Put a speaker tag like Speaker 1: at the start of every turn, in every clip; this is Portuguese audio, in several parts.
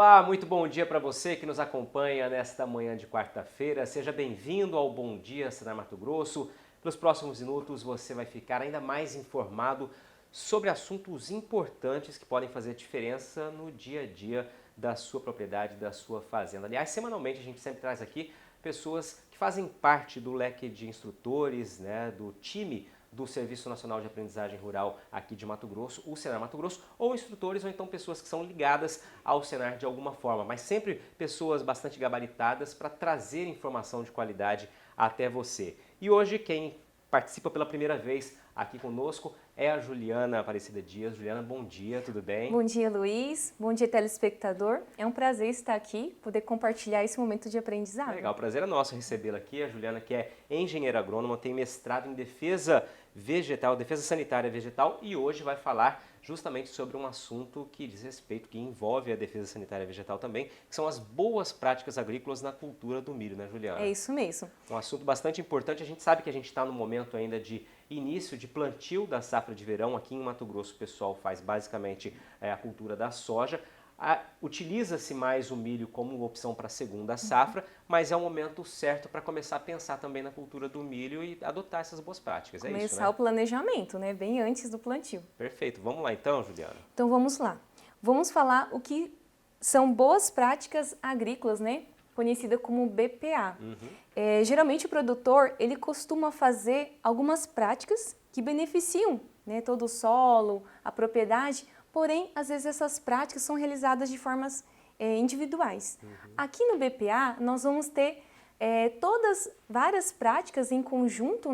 Speaker 1: Olá, muito bom dia para você que nos acompanha nesta manhã de quarta-feira. Seja bem-vindo ao Bom Dia Senar Mato Grosso. Nos próximos minutos você vai ficar ainda mais informado sobre assuntos importantes que podem fazer diferença no dia a dia da sua propriedade, da sua fazenda. Aliás, semanalmente a gente sempre traz aqui pessoas que fazem parte do leque de instrutores, do time do Serviço Nacional de Aprendizagem Rural aqui de Mato Grosso, o Senar Mato Grosso, ou instrutores ou então pessoas que são ligadas ao Senar de alguma forma, mas sempre pessoas bastante gabaritadas para trazer informação de qualidade até você. E hoje quem participa pela primeira vez aqui conosco é a Juliana Aparecida Dias. Juliana, bom dia, tudo bem?
Speaker 2: Bom dia, Luiz. Bom dia, telespectador. É um prazer estar aqui, poder compartilhar esse momento de aprendizado.
Speaker 1: Legal, o prazer é nosso recebê-la aqui. A Juliana, que é engenheira agrônoma, tem mestrado em defesa vegetal, defesa sanitária vegetal, e hoje vai falar justamente sobre um assunto que diz respeito, que envolve a defesa sanitária vegetal também, que são as boas práticas agrícolas na cultura do milho, né, Juliana?
Speaker 2: É isso mesmo.
Speaker 1: Um assunto bastante importante. A gente sabe que a gente está no momento ainda de início de plantio da safra de verão. Aqui em Mato Grosso o pessoal faz basicamente a cultura da soja. Utiliza-se mais o milho como opção para a segunda safra, mas é o momento certo para começar a pensar também na cultura do milho e adotar essas boas práticas. É isso,
Speaker 2: Começar
Speaker 1: né?
Speaker 2: o planejamento, bem antes do plantio.
Speaker 1: Perfeito. Vamos lá então, Juliana.
Speaker 2: Então vamos lá. Vamos falar o que são boas práticas agrícolas, conhecida como BPA. Geralmente o produtor ele costuma fazer algumas práticas que beneficiam todo o solo, a propriedade, porém às vezes essas práticas são realizadas de formas individuais. Aqui no BPA nós vamos ter várias práticas em conjunto,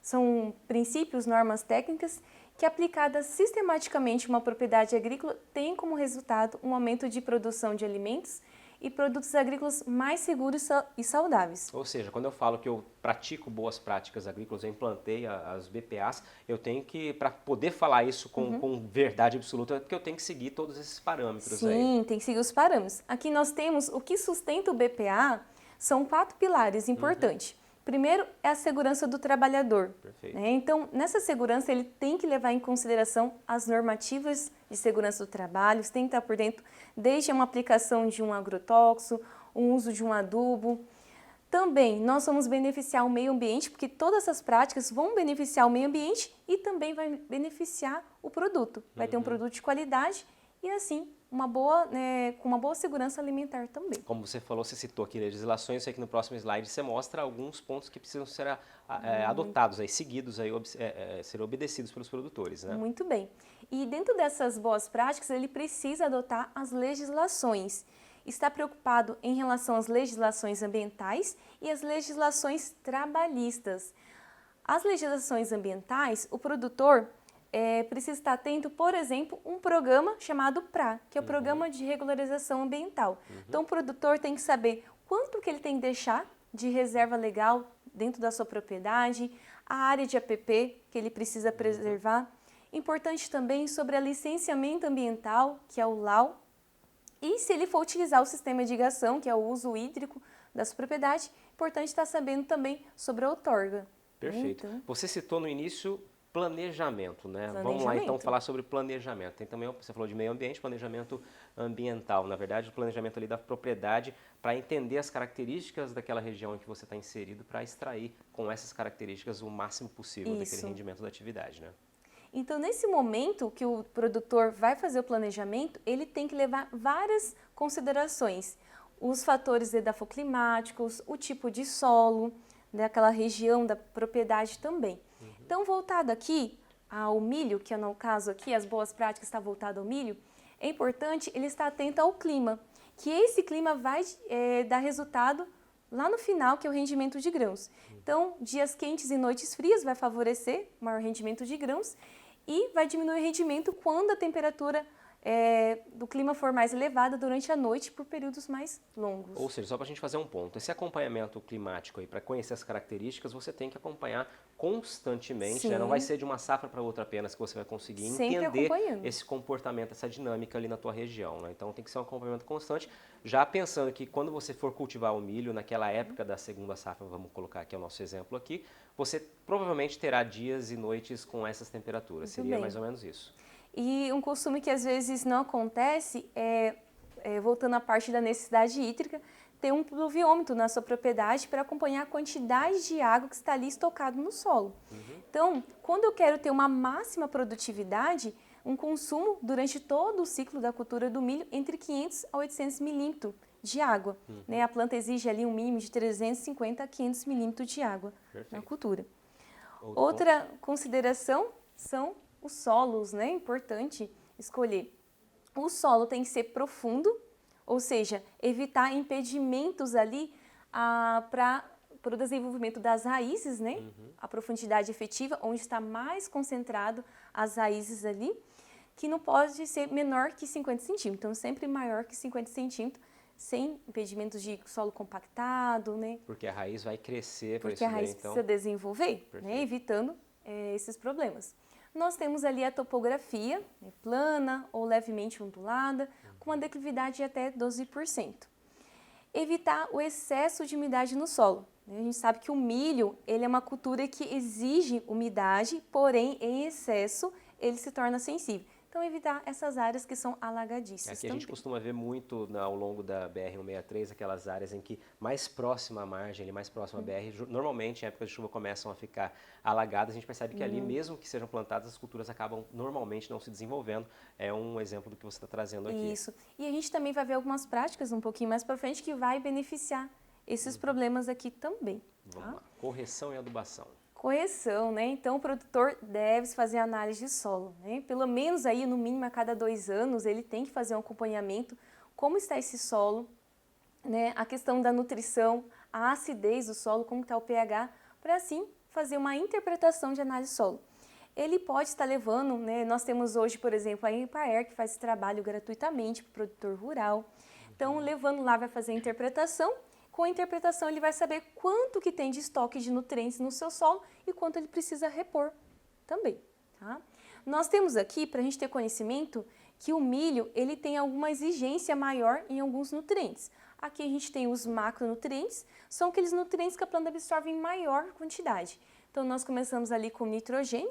Speaker 2: são princípios, normas técnicas que aplicadas sistematicamente em uma propriedade agrícola tem como resultado um aumento de produção de alimentos e produtos agrícolas mais seguros e saudáveis.
Speaker 1: Ou seja, quando eu falo que eu pratico boas práticas agrícolas, eu implantei as BPAs, eu tenho que, para poder falar isso com verdade absoluta, é porque eu tenho que seguir todos esses parâmetros aí.
Speaker 2: Sim, tem que seguir os parâmetros. Aqui nós temos o que sustenta o BPA, são 4 pilares importantes. Primeiro é a segurança do trabalhador.
Speaker 1: Perfeito.
Speaker 2: Então, nessa segurança, ele tem que levar em consideração as normativas de segurança do trabalho, tem que estar por dentro, desde uma aplicação de um agrotóxico, o uso de um adubo. Também nós vamos beneficiar o meio ambiente, porque todas essas práticas vão beneficiar o meio ambiente e também vai beneficiar o produto. Vai ter um produto de qualidade e assim com uma boa segurança alimentar também.
Speaker 1: Como você falou, você citou aqui legislações, eu sei que no próximo slide você mostra alguns pontos que precisam ser adotados, seguidos, ser obedecidos pelos produtores, né?
Speaker 2: Muito bem. E dentro dessas boas práticas, ele precisa adotar as legislações. Está preocupado em relação às legislações ambientais e as legislações trabalhistas. As legislações ambientais, o produtor precisa estar atento, por exemplo, um programa chamado PRA, que é o Programa de Regularização Ambiental. Então, o produtor tem que saber quanto que ele tem que deixar de reserva legal dentro da sua propriedade, a área de APP que ele precisa preservar. Importante também sobre a licenciamento ambiental, que é o LAU, e se ele for utilizar o sistema de irrigação, que é o uso hídrico da sua propriedade, importante estar sabendo também sobre a outorga.
Speaker 1: Perfeito.
Speaker 2: Então,
Speaker 1: Você citou no início planejamento, né? Vamos lá então falar sobre planejamento. Tem também, você falou de meio ambiente, planejamento ambiental. Na verdade, o planejamento ali da propriedade para entender as características daquela região em que você está inserido para extrair com essas características o máximo possível daquele rendimento da atividade, né?
Speaker 2: Então, nesse momento que o produtor vai fazer o planejamento, ele tem que levar várias considerações. Os fatores edafoclimáticos, o tipo de solo, daquela região da propriedade também. Então, voltado aqui ao milho, que é no caso aqui, as boas práticas estão voltadas ao milho, é importante ele estar atento ao clima, que esse clima vai dar resultado lá no final, que é o rendimento de grãos. Então, dias quentes e noites frias vai favorecer o maior rendimento de grãos e vai diminuir o rendimento quando a temperatura do clima for mais elevada durante a noite por períodos mais longos.
Speaker 1: Ou seja, só para a gente fazer um ponto, esse acompanhamento climático aí, para conhecer as características, você tem que acompanhar constantemente, né? Não vai ser de uma safra para outra apenas que você vai conseguir entender esse comportamento, essa dinâmica ali na tua região, né? Então tem que ser um acompanhamento constante, já pensando que quando você for cultivar o milho, naquela época da segunda safra, vamos colocar aqui o nosso exemplo aqui, você provavelmente terá dias e noites com essas temperaturas, seria mais ou menos isso.
Speaker 2: E um costume que às vezes não acontece é voltando à parte da necessidade hídrica, ter um pluviômetro na sua propriedade para acompanhar a quantidade de água que está ali estocado no solo. Então, quando eu quero ter uma máxima produtividade, um consumo durante todo o ciclo da cultura do milho entre 500 a 800 milímetros de água. Né? A planta exige ali um mínimo de 350 a 500 milímetros de água na cultura. Outra consideração são os solos, né? Importante escolher. O solo tem que ser profundo, ou seja, evitar impedimentos ali para o desenvolvimento das raízes, né? A profundidade efetiva, onde está mais concentrado as raízes ali, que não pode ser menor que 50 centímetros, então sempre maior que 50 centímetros, sem impedimentos de solo compactado, né?
Speaker 1: Porque a raiz vai crescer para isso
Speaker 2: Porque a raiz
Speaker 1: daí, então.
Speaker 2: precisa desenvolver, né? Evitando esses problemas. Nós temos ali a topografia, né? Plana ou levemente ondulada, com uma declividade de até 12%. Evitar o excesso de umidade no solo. A gente sabe que o milho ele é uma cultura que exige umidade, porém, em excesso, ele se torna sensível. Então, evitar essas áreas que são alagadiças.
Speaker 1: Aqui a gente costuma ver muito ao longo da BR-163, aquelas áreas em que mais próxima à margem, mais próxima à BR, normalmente em época de chuva começam a ficar alagadas. A gente percebe que ali, mesmo que sejam plantadas, as culturas acabam normalmente não se desenvolvendo. É um exemplo do que você está trazendo aqui.
Speaker 2: Isso. E a gente também vai ver algumas práticas um pouquinho mais para frente que vai beneficiar esses problemas aqui também.
Speaker 1: Vamos lá. Correção e adubação.
Speaker 2: Correção, né? Então o produtor deve fazer análise de solo, né? Pelo menos aí, no mínimo, a cada 2 anos, ele tem que fazer um acompanhamento, como está esse solo, né? A questão da nutrição, a acidez do solo, como está o pH, para assim fazer uma interpretação de análise de solo. Ele pode estar levando, né? Nós temos hoje, por exemplo, a Empaer, que faz esse trabalho gratuitamente para o produtor rural. Então, levando lá, vai fazer a interpretação. Com a interpretação, ele vai saber quanto que tem de estoque de nutrientes no seu solo e quanto ele precisa repor também. Tá? Nós temos aqui, para a gente ter conhecimento, que o milho ele tem alguma exigência maior em alguns nutrientes. Aqui a gente tem os macronutrientes, são aqueles nutrientes que a planta absorve em maior quantidade. Então, nós começamos ali com nitrogênio,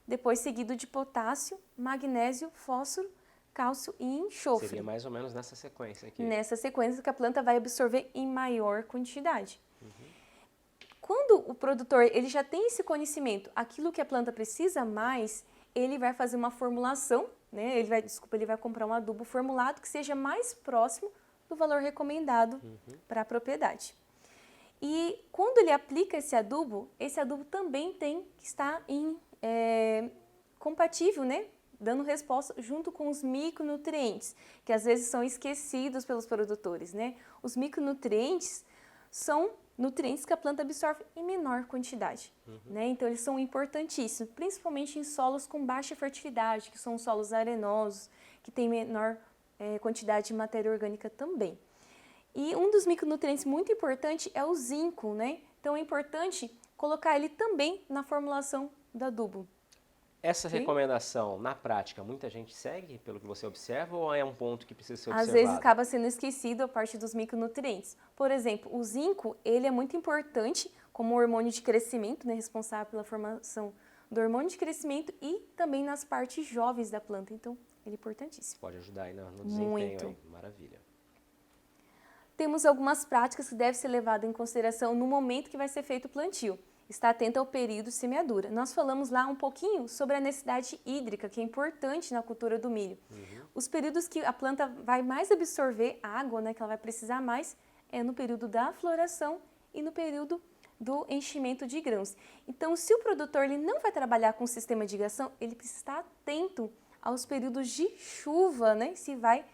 Speaker 2: depois seguido de potássio, magnésio, fósforo, cálcio e enxofre.
Speaker 1: Seria mais ou menos nessa sequência aqui.
Speaker 2: Nessa sequência que a planta vai absorver em maior quantidade. Quando o produtor ele já tem esse conhecimento, aquilo que a planta precisa mais, ele vai fazer uma formulação, né? Ele vai comprar um adubo formulado que seja mais próximo do valor recomendado para a propriedade. E quando ele aplica esse adubo também tem que estar compatível, né? Dando resposta junto com os micronutrientes, que às vezes são esquecidos pelos produtores, né? Os micronutrientes são nutrientes que a planta absorve em menor quantidade, né? Então eles são importantíssimos, principalmente em solos com baixa fertilidade, que são solos arenosos, que têm menor quantidade de matéria orgânica também. E um dos micronutrientes muito importante é o zinco, né? Então é importante colocar ele também na formulação do adubo.
Speaker 1: Essa recomendação, na prática, muita gente segue, pelo que você observa, ou é um ponto que precisa ser observado?
Speaker 2: Às vezes acaba sendo esquecido a parte dos micronutrientes. Por exemplo, o zinco, ele é muito importante como hormônio de crescimento, né, responsável pela formação do hormônio de crescimento e também nas partes jovens da planta. Então, ele é importantíssimo.
Speaker 1: Pode ajudar aí no desempenho.
Speaker 2: Muito.
Speaker 1: Aí. Maravilha.
Speaker 2: Temos algumas práticas que devem ser levadas em consideração no momento que vai ser feito o plantio. Está atento ao período de semeadura. Nós falamos lá um pouquinho sobre a necessidade hídrica, que é importante na cultura do milho. Os períodos que a planta vai mais absorver água, né, que ela vai precisar mais, é no período da floração e no período do enchimento de grãos. Então, se o produtor ele não vai trabalhar com sistema de irrigação, ele precisa estar atento aos períodos de chuva, né, se vai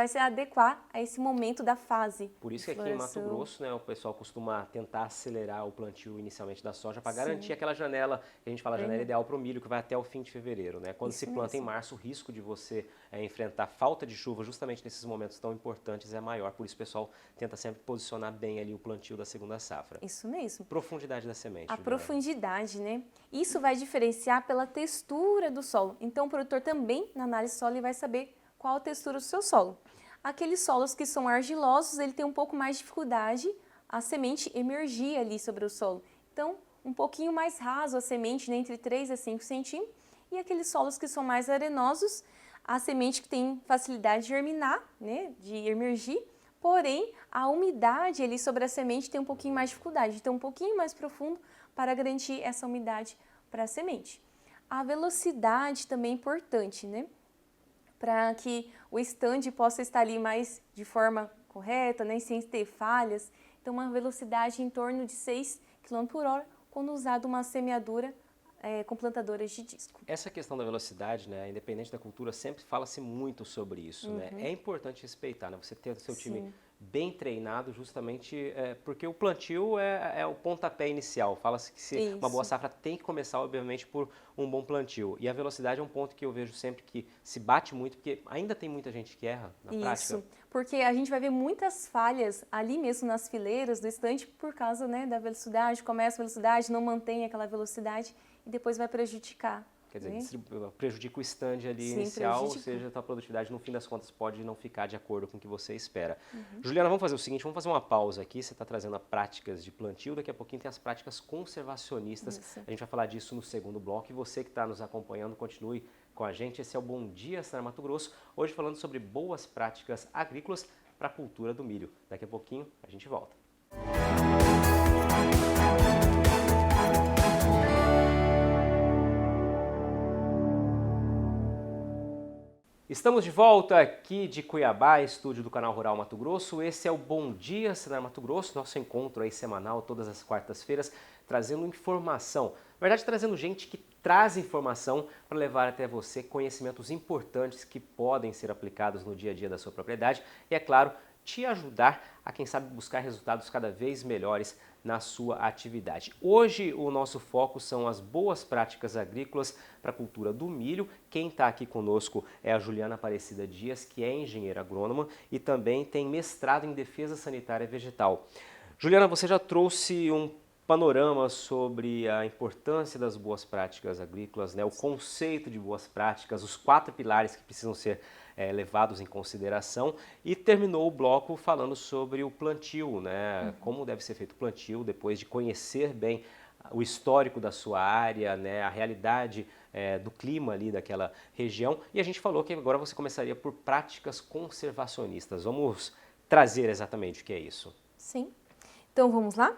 Speaker 2: se adequar a esse momento da fase.
Speaker 1: Por isso que aqui em Mato Grosso, né, o pessoal costuma tentar acelerar o plantio inicialmente da soja para garantir aquela janela, que a gente fala janela ideal para o milho, que vai até o fim de fevereiro. Né? Quando se planta em março, o risco de você enfrentar falta de chuva justamente nesses momentos tão importantes é maior. Por isso o pessoal tenta sempre posicionar bem ali o plantio da segunda safra.
Speaker 2: Isso mesmo.
Speaker 1: Profundidade da semente.
Speaker 2: A profundidade, né? Isso vai diferenciar pela textura do solo. Então o produtor também, na análise de solo, ele vai saber qual a textura do seu solo. Aqueles solos que são argilosos, ele tem um pouco mais de dificuldade a semente emergir ali sobre o solo. Então, um pouquinho mais raso a semente, né, entre 3 a 5 centímetros. E aqueles solos que são mais arenosos, a semente que tem facilidade de germinar, né, de emergir, porém a umidade ali sobre a semente tem um pouquinho mais de dificuldade, então um pouquinho mais profundo para garantir essa umidade para a semente. A velocidade também é importante, né, para que o estande possa estar ali mais de forma correta, né, sem ter falhas. Então uma velocidade em torno de 6 km por hora quando usado uma semeadura com plantadoras de disco.
Speaker 1: Essa questão da velocidade, né, independente da cultura, sempre fala-se muito sobre isso, né? É importante respeitar, né? Você ter o seu time bem treinado justamente porque o plantio é o pontapé inicial. Fala-se que uma boa safra tem que começar, obviamente, por um bom plantio. E a velocidade é um ponto que eu vejo sempre que se bate muito, porque ainda tem muita gente que erra na prática.
Speaker 2: Isso, porque a gente vai ver muitas falhas ali mesmo nas fileiras do estande por causa, né, da velocidade, começa a velocidade, não mantém aquela velocidade e depois vai prejudicar.
Speaker 1: Quer dizer, prejudica o stand ali inicial, ou seja, a tua produtividade no fim das contas pode não ficar de acordo com o que você espera. Juliana, vamos fazer o seguinte, vamos fazer uma pausa aqui, você está trazendo práticas de plantio, daqui a pouquinho tem as práticas conservacionistas, a gente vai falar disso no segundo bloco e você que está nos acompanhando, continue com a gente, esse é o Bom Dia Senar Mato Grosso, hoje falando sobre boas práticas agrícolas para a cultura do milho. Daqui a pouquinho a gente volta. Estamos de volta aqui de Cuiabá, estúdio do Canal Rural Mato Grosso. Esse é o Bom Dia Senar Mato Grosso, nosso encontro aí semanal, todas as quartas-feiras, trazendo informação. Na verdade, trazendo gente que traz informação para levar até você conhecimentos importantes que podem ser aplicados no dia a dia da sua propriedade e, é claro, te ajudar a, quem sabe, buscar resultados cada vez melhores na sua atividade. Hoje o nosso foco são as boas práticas agrícolas para a cultura do milho. Quem está aqui conosco é a Juliana Aparecida Dias, que é engenheira agrônoma e também tem mestrado em defesa sanitária vegetal. Juliana, você já trouxe um panorama sobre a importância das boas práticas agrícolas, né? O conceito de boas práticas, os 4 pilares que precisam ser levados em consideração e terminou o bloco falando sobre o plantio, né? Como deve ser feito o plantio depois de conhecer bem o histórico da sua área, né? A realidade do clima ali daquela região e a gente falou que agora você começaria por práticas conservacionistas. Vamos trazer exatamente o que é isso.
Speaker 2: Sim, então vamos lá?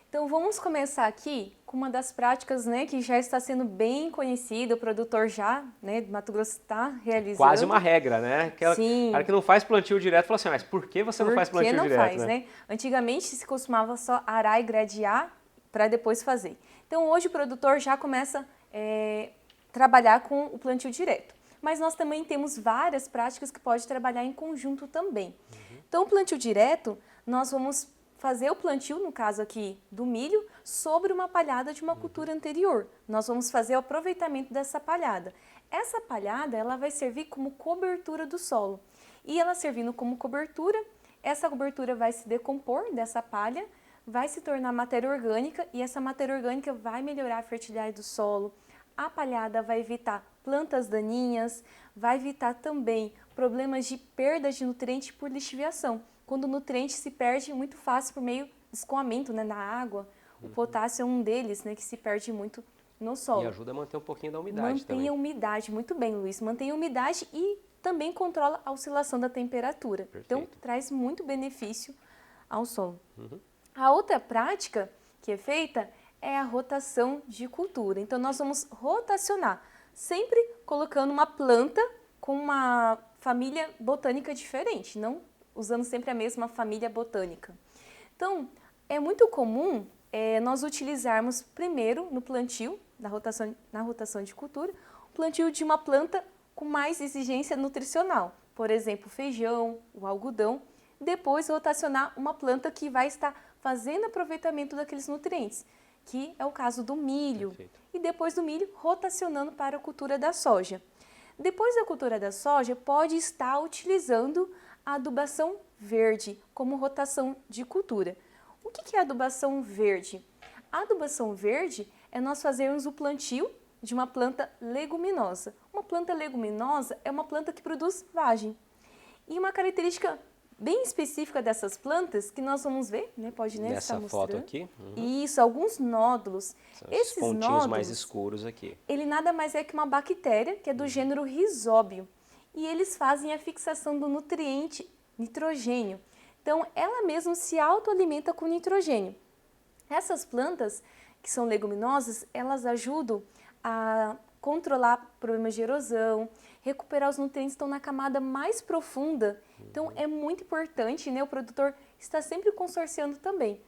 Speaker 2: Então vamos começar aqui com uma das práticas, né, que já está sendo bem conhecida, o produtor já, né, do Mato Grosso está realizando.
Speaker 1: Quase uma regra, né?
Speaker 2: Sim.
Speaker 1: Cara que não faz plantio direto fala assim, mas por que você não faz plantio direto?
Speaker 2: Por que não faz, né? Antigamente se costumava só arar e gradear para depois fazer. Então hoje o produtor já começa a trabalhar com o plantio direto. Mas nós também temos várias práticas que pode trabalhar em conjunto também. Então o plantio direto, nós vamos fazer o plantio, no caso aqui do milho, sobre uma palhada de uma cultura anterior. Nós vamos fazer o aproveitamento dessa palhada. Essa palhada, ela vai servir como cobertura do solo. E ela servindo como cobertura, essa cobertura vai se decompor dessa palha, vai se tornar matéria orgânica e essa matéria orgânica vai melhorar a fertilidade do solo. A palhada vai evitar plantas daninhas, vai evitar também problemas de perda de nutriente por lixiviação. Quando o nutriente se perde muito fácil por meio de escoamento, né, na água. O potássio é um deles, né, que se perde muito no solo.
Speaker 1: E ajuda a manter um pouquinho da umidade também.
Speaker 2: Mantém a umidade, muito bem, Luiz. Mantém a umidade e também controla a oscilação da temperatura.
Speaker 1: Perfeito.
Speaker 2: Então, traz muito benefício ao solo. A outra prática que é feita é a rotação de cultura. Então, nós vamos rotacionar, sempre colocando uma planta com uma família botânica diferente, não usando sempre a mesma família botânica. Então, é muito comum nós utilizarmos primeiro no plantio, na rotação de cultura, o plantio de uma planta com mais exigência nutricional, por exemplo, o feijão, o algodão, depois rotacionar uma planta que vai estar fazendo aproveitamento daqueles nutrientes, que é o caso do milho.
Speaker 1: Perfeito.
Speaker 2: E depois do milho, rotacionando para a cultura da soja. Depois da cultura da soja, pode estar utilizando a adubação verde como rotação de cultura. O que é a adubação verde? A adubação verde é nós fazermos o plantio de uma planta leguminosa. Uma planta leguminosa é uma planta que produz vagem. E uma característica bem específica dessas plantas, que nós vamos ver, né? Pode estar
Speaker 1: Nessa
Speaker 2: mostrando.
Speaker 1: foto aqui.
Speaker 2: Isso, alguns nódulos.
Speaker 1: São
Speaker 2: Esses
Speaker 1: pontinhos
Speaker 2: nódulos,
Speaker 1: mais escuros aqui.
Speaker 2: ele nada mais é que uma bactéria, que é do gênero Rhizóbio. e eles fazem a fixação do nutriente nitrogênio. Então, ela mesma se autoalimenta com nitrogênio. Essas plantas, que são leguminosas, elas ajudam a controlar problemas de erosão, recuperar os nutrientes que estão na camada mais profunda. Então, é muito importante, né? O produtor está sempre consorciando também.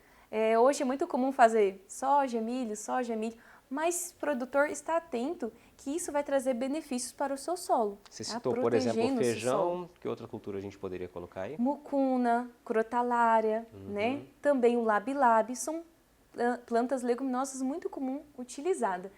Speaker 2: Hoje é muito comum fazer soja, milho, mas o produtor está atento que isso vai trazer benefícios para o seu solo.
Speaker 1: Você citou, por exemplo, o feijão, que outra cultura a gente poderia colocar aí?
Speaker 2: Mucuna, crotalária, né? Também o labi-labi, são plantas leguminosas muito comum utilizada.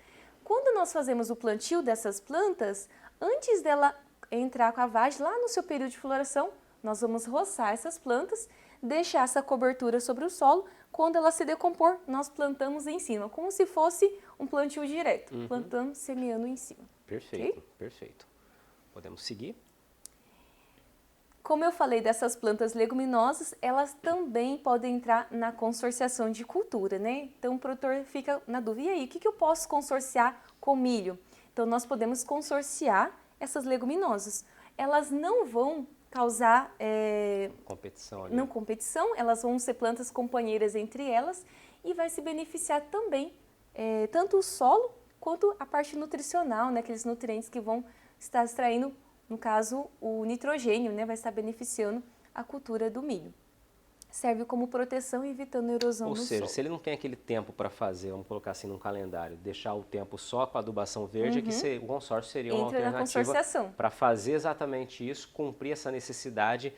Speaker 2: Quando nós fazemos o plantio dessas plantas, antes dela entrar com a vagem, lá no seu período de floração, nós vamos roçar essas plantas, deixar essa cobertura sobre o solo. Quando ela se decompor, nós plantamos em cima, como se fosse um plantio direto, plantando, semeando em cima.
Speaker 1: Perfeito,
Speaker 2: okay?
Speaker 1: Perfeito. Podemos seguir?
Speaker 2: Como eu falei dessas plantas leguminosas, elas também podem entrar na consorciação de cultura, né? Então o produtor fica na dúvida, e aí, o que eu posso consorciar com milho? Então nós podemos consorciar essas leguminosas. Elas não vão causar
Speaker 1: competição ali.
Speaker 2: Não competição, elas vão ser plantas companheiras entre elas e vai se beneficiar também tanto o solo quanto a parte nutricional, né? Aqueles nutrientes que vão estar extraindo, no caso, o nitrogênio, né? Vai estar beneficiando a cultura do milho. Serve como proteção, evitando a erosão do solo.
Speaker 1: Ou seja, se ele não tem aquele tempo para fazer, vamos colocar assim num calendário, deixar o tempo só com a adubação verde, o consórcio seria uma alternativa para fazer exatamente isso, cumprir essa necessidade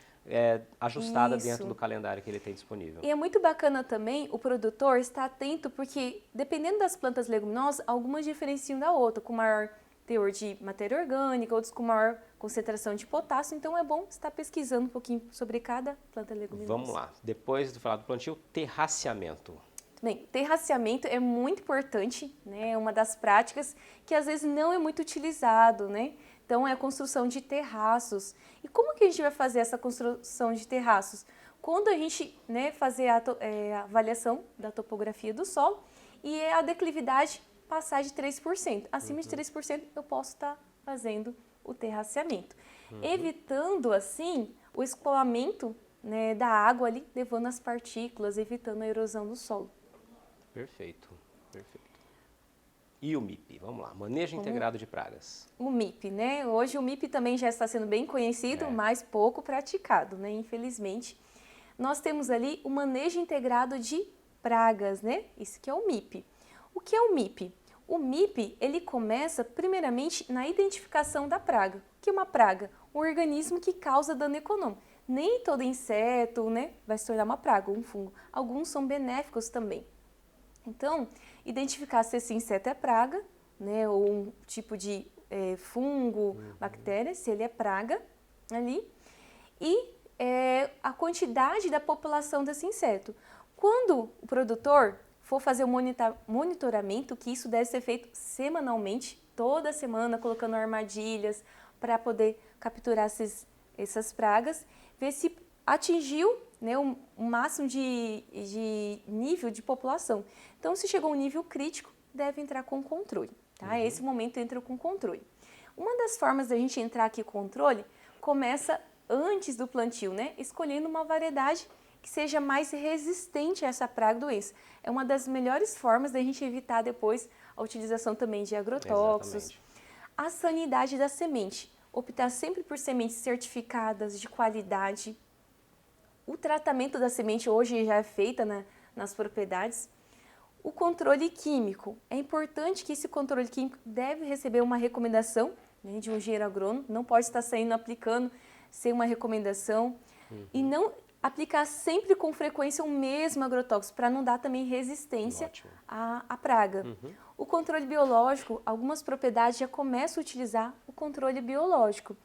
Speaker 1: ajustada dentro do calendário que ele tem disponível.
Speaker 2: E é muito bacana também o produtor estar atento, porque dependendo das plantas leguminosas, algumas diferenciam da outra, com maior teor de matéria orgânica, outros com maior concentração de potássio, então é bom estar pesquisando um pouquinho sobre cada planta leguminosa.
Speaker 1: Vamos lá, depois de falar do plantio, terraceamento.
Speaker 2: Bem, terraceamento é muito importante, né? É uma das práticas que às vezes não é muito utilizado, né? Então é a construção de terraços. E como que a gente vai fazer essa construção de terraços? Quando a gente, né, fazer a avaliação da topografia do solo e a declividade passar de 3%. Acima de 3% eu posso estar fazendo o terraceamento. Evitando, assim, o escoamento, né, da água ali, levando as partículas, evitando a erosão do solo.
Speaker 1: Perfeito, perfeito. E o MIP? Vamos lá, manejo integrado de pragas.
Speaker 2: O MIP, né? Hoje o MIP também já está sendo bem conhecido, mas pouco praticado, né? Infelizmente. Nós temos ali o manejo integrado de pragas, né? Isso que é o MIP. O que é o MIP? O MIP, ele começa primeiramente na identificação da praga. O que é uma praga? Um organismo que causa dano econômico. Nem todo inseto, né, vai se tornar uma praga ou um fungo. Alguns são benéficos também. Então, identificar se esse inseto é praga, né, ou um tipo de fungo, bactéria, se ele é praga ali, e a quantidade da população desse inseto. Quando o produtor for fazer o monitoramento, que isso deve ser feito semanalmente, toda semana, colocando armadilhas para poder capturar essas pragas, ver se atingiu, né, o máximo de nível de população. Então, se chegou a um nível crítico, deve entrar com controle. Tá? Esse momento entra com controle. Uma das formas da gente entrar aqui com controle começa antes do plantio, né, escolhendo uma variedade que seja mais resistente a essa praga doença. É uma das melhores formas da gente evitar depois a utilização também de agrotóxicos. Exatamente. A sanidade da semente. Optar sempre por sementes certificadas, de qualidade. O tratamento da semente hoje já é feito nas propriedades. O controle químico. É importante que esse controle químico deve receber uma recomendação, né, de um engenheiro agrônomo. Não pode estar saindo aplicando sem uma recomendação. E não aplicar sempre com frequência o mesmo agrotóxico, para não dar também resistência à praga. O controle biológico, algumas propriedades já começam a utilizar o controle biológico,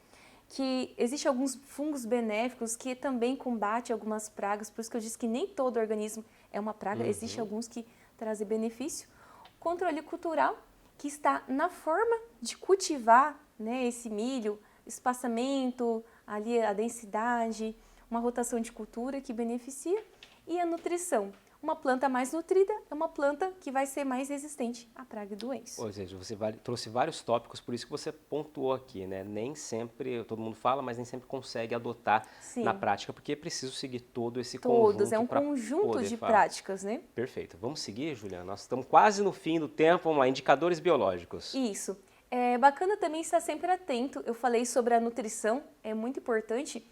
Speaker 2: que existem alguns fungos benéficos que também combatem algumas pragas, por isso que eu disse que nem todo organismo é uma praga, existem alguns que trazem benefício. O controle cultural, que está na forma de cultivar, né, esse milho, espaçamento, ali a densidade, uma rotação de cultura que beneficia, e a nutrição. Uma planta mais nutrida é uma planta que vai ser mais resistente à praga e doença.
Speaker 1: Ou seja, você trouxe vários tópicos, por isso que você pontuou aqui, né? Nem sempre, todo mundo fala, mas nem sempre consegue adotar na prática, porque é preciso seguir todo esse conjunto.
Speaker 2: É um conjunto de
Speaker 1: falar.
Speaker 2: práticas, né?
Speaker 1: Perfeito. Vamos seguir, Juliana? Nós estamos quase no fim do tempo. Vamos lá, indicadores biológicos.
Speaker 2: Isso. É bacana também estar sempre atento. Eu falei sobre a nutrição, é muito importante,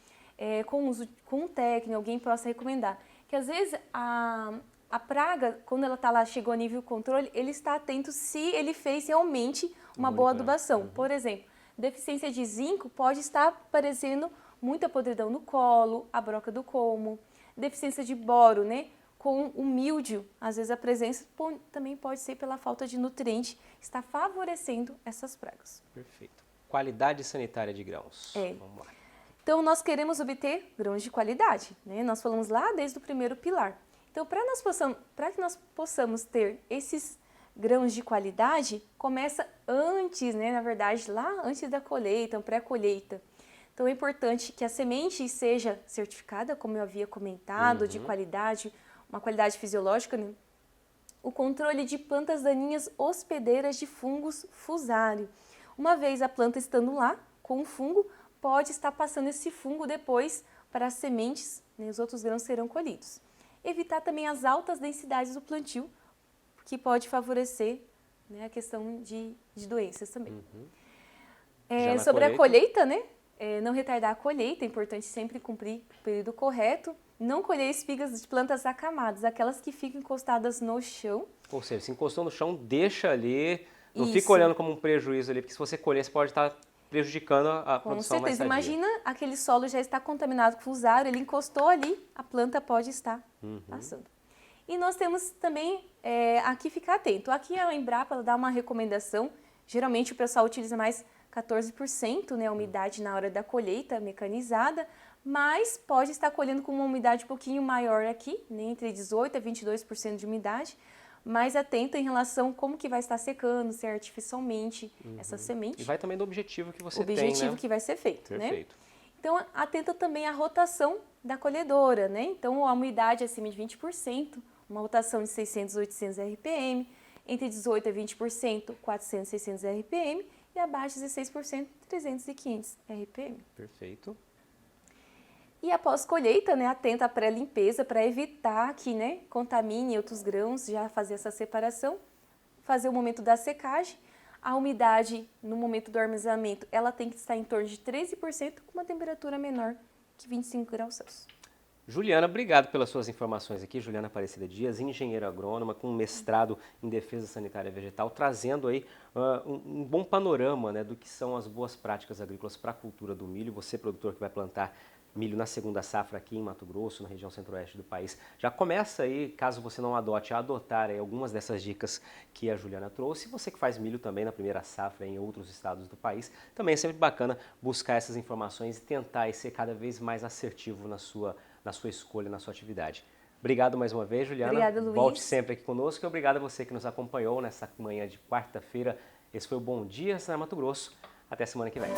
Speaker 2: com um técnico, alguém possa recomendar. Que às vezes a praga, quando ela está lá, chegou a nível controle, ele está atento se ele fez realmente uma boa adubação. Por exemplo, deficiência de zinco pode estar aparecendo muita podridão no colo, a broca do colmo. Deficiência de boro, né? Com o míldio, às vezes a presença também pode ser pela falta de nutriente, está favorecendo essas pragas.
Speaker 1: Perfeito. Qualidade sanitária de grãos. Vamos lá.
Speaker 2: Então, nós queremos obter grãos de qualidade, né? Nós falamos lá desde o primeiro pilar. Então, para que nós possamos ter esses grãos de qualidade, começa antes, né? Na verdade, lá antes da colheita, pré-colheita. Então, é importante que a semente seja certificada, como eu havia comentado, de qualidade, uma qualidade fisiológica, né? O controle de plantas daninhas hospedeiras de fungos fusário. Uma vez a planta estando lá com o fungo, pode estar passando esse fungo depois para as sementes, né? Os outros grãos serão colhidos. Evitar também as altas densidades do plantio, que pode favorecer, né, a questão de doenças também. Sobre a colheita, né? Não retardar a colheita, é importante sempre cumprir o período correto. Não colher espigas de plantas acamadas, aquelas que ficam encostadas no chão.
Speaker 1: Ou seja, se encostou no chão, deixa ali, não fica olhando como um prejuízo ali, porque se você colher, você pode estar prejudicando a produção mais sadia.
Speaker 2: Imagina aquele solo já está contaminado com fusário, ele encostou ali, a planta pode estar passando. E nós temos também, aqui ficar atento, aqui a Embrapa ela dá uma recomendação, geralmente o pessoal utiliza mais 14%, né, a umidade na hora da colheita mecanizada, mas pode estar colhendo com uma umidade um pouquinho maior aqui, né, entre 18% a 22% de umidade, mais atento em relação a como que vai estar secando, se é artificialmente essa semente.
Speaker 1: E vai também do objetivo que você tem, né?
Speaker 2: O objetivo que vai ser feito,
Speaker 1: Perfeito.
Speaker 2: né? Então, atenta também à rotação da colhedora, né? Então, a umidade acima de 20%, uma rotação de 600 a 800 RPM, entre 18% a 20%, 400 a 600 RPM, e abaixo de 16%, 300 e 500 RPM.
Speaker 1: Perfeito.
Speaker 2: E após colheita, né, atenta à pré-limpeza para evitar que, né, contamine outros grãos, já fazer essa separação, fazer o momento da secagem. A umidade no momento do armazenamento, ela tem que estar em torno de 13% com uma temperatura menor que 25 graus Celsius.
Speaker 1: Juliana, obrigado pelas suas informações aqui. Juliana Aparecida Dias, engenheira agrônoma com mestrado em defesa sanitária vegetal, trazendo aí um bom panorama, né, do que são as boas práticas agrícolas para a cultura do milho. Você, produtor que vai plantar milho na segunda safra aqui em Mato Grosso, na região centro-oeste do país, já começa aí, caso você não adote, a adotar aí algumas dessas dicas que a Juliana trouxe. Você que faz milho também na primeira safra em outros estados do país, também é sempre bacana buscar essas informações e tentar aí ser cada vez mais assertivo na sua escolha, na sua atividade. Obrigado mais uma vez, Juliana.
Speaker 2: Obrigada, Luiz.
Speaker 1: Volte sempre aqui conosco e obrigado a você que nos acompanhou nessa manhã de quarta-feira. Esse foi o Bom Dia, Senar Mato Grosso. Até semana que vem.